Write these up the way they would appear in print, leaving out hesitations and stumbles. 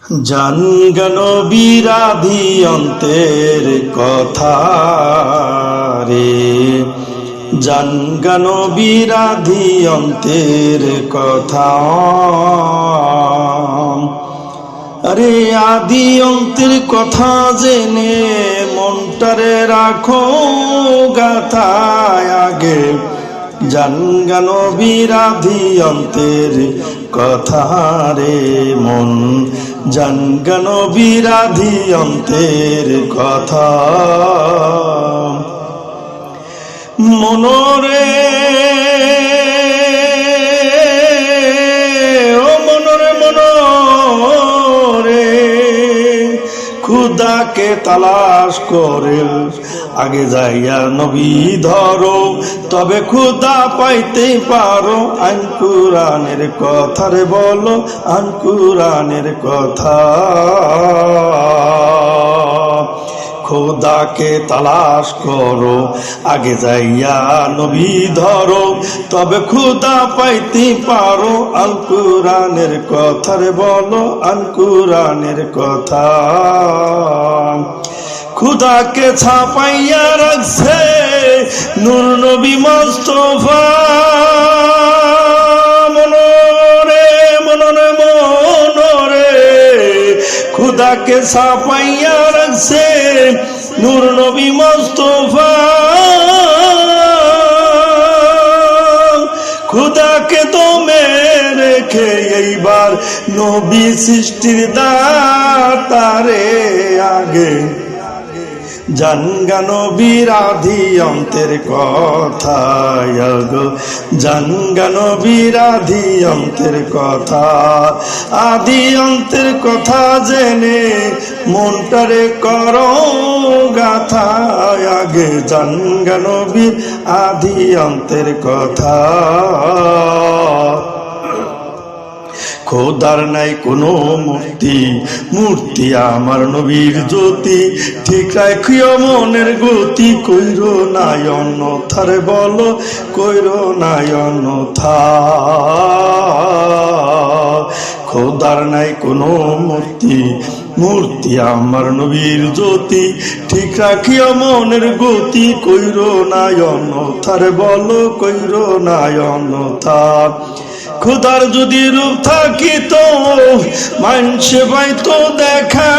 জানগা নবীর আদি অন্তের কথা রে, জানগা নবীর আদি অন্তের কথা। আরে আদি অন্তের কথা জেনে মনটারে রাখো গাথায় আগে, জানগা নবীর আদি অন্তের কথা রে মন, জানগা নবীর আদি অন্তের কথা। মনরে ও মনরে মনরে খুদাকে তালাশ করে আগে যাইয়া নবী ধরো, তবে খুদা পাইতে পারো। আইন কুরআনের কথা রে বলো, আইন কুরআনের কথা। খোদাকে তালাশ করো আগে যাইয়া নবী ধরো, তবে খুদা পাইতে পারো। আল কুরআনের কথা রে বলো, আল কুরআনের কথা। খুদাকে ছাপাইয়া রাখছে নূর নবী মুস্তাফা। মনরে মনরে মনরে খুদাকে ছাপাইয়া রাখছে নূর নবী মুস্তাফা। খুদাকে দমে রেখে এইবার নবী সৃষ্টির দাতারে আগে, জানগা নবীর আদি অন্তের কথা গো, জানগা নবীর আদি অন্তের কথা। আদি অন্তের কথা জেনে মনটারে করো গাথা আগে, জানগা নবীর আদি অন্তের কথা। খোদার নাই কোনো মূর্তি, মূর্তি আমার নবীর জ্যোতি। ঠিক রাখিও মনের গতি, কইরো নাই অন্যথা রে বলো, কইরো নাই অন্যথা। খোদার নাই কোনো মূর্তি, মূর্তি আমার নবীর জ্যোতি। ঠিক রাখিও মনের গতি, কইরো নাই অন্যথা রে বলো, কইরো নাই অন্যথা। খুদার যদি রূপ থাকিত মানুষে পাইতো দেখা,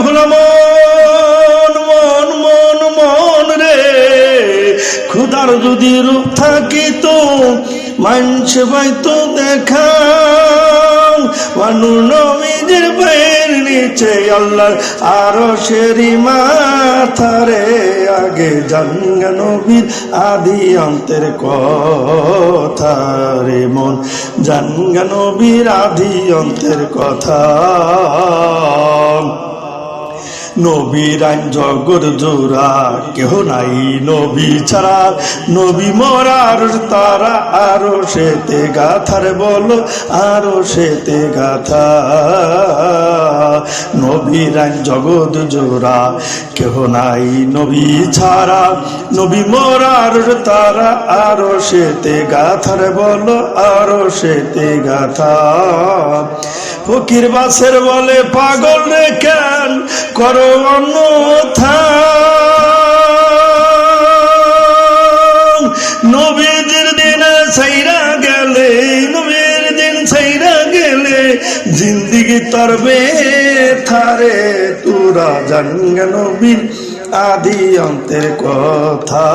ভোলা মন মন মন মন রে। খুদার যদি রূপ থাকিত মানুষে পাইতো দেখা, নূর নবীর পায়ের নিচে আল্লাহর আরশেরই মাথারে আগে, জানগা নবীর আদি অন্তের কথা রে মন, জানগা নবীর আদি অন্তের কথা। নবীর আইন জগৎ জোড়া কেহ নাই নবী ছাড়া, নবী মরার তারা আরো সেতে গাথার বলো, আরো সেতে গাথা। নবীর আইন জগৎ জোড়া কেহ নাই নবী ছাড়া, নবী মরার তারা আরো সেতে গাথার বলো, আরো সেতে গাথা। ফকির বাসের বলে পাগল রে কেন করো অন্যথা, নবীর দিন ছাইরা গেলে, নবীর দিন ছাইরা গেলে জিন্দিগি তরবে থারে তোরা, জানগা নবীর আদি অন্তের কথা।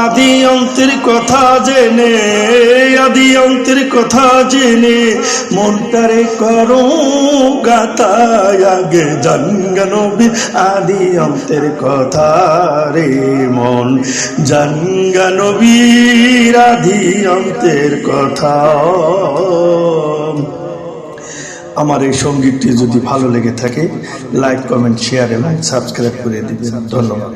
আদি অন্তের কথা জেনে, আদি অন্তের কথা জেনে মনটারে করো গাথা আগে, জানগা নবীর আদি অন্তের কথা রে মন, জানগা নবীর আদি অন্তের কথা। আমার এই সঙ্গীতটি যদি ভালো লেগে থাকে লাইক কমেন্ট শেয়ার এবং সাবস্ক্রাইব করে দিবেন। ধন্যবাদ।